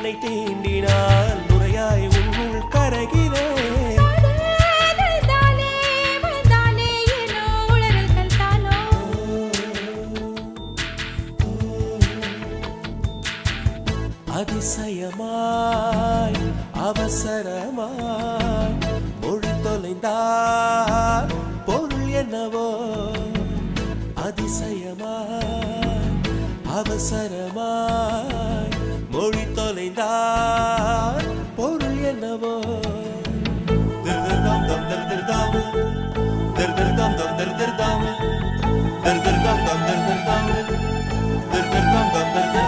என்னை தீண்டினால் முறையாய் உன்னுள் கரைகிறேன். அதிசயமாய் அவசரமாய் மொழி தொலைந்தார் பொருள் என்னவோ. அதிசயமாய் அவசரமாய் மொழி தொலைந்தார் பொருள் என்னவோ. திருதிர்தாம் தம் திருதிர்தாம் திருதிர்தாம் தம் திருதிர்தாம் திருதிர்தாம் தம் திருதிர்தாம் திருதிர்தாம் தம் திருதிர்தாம்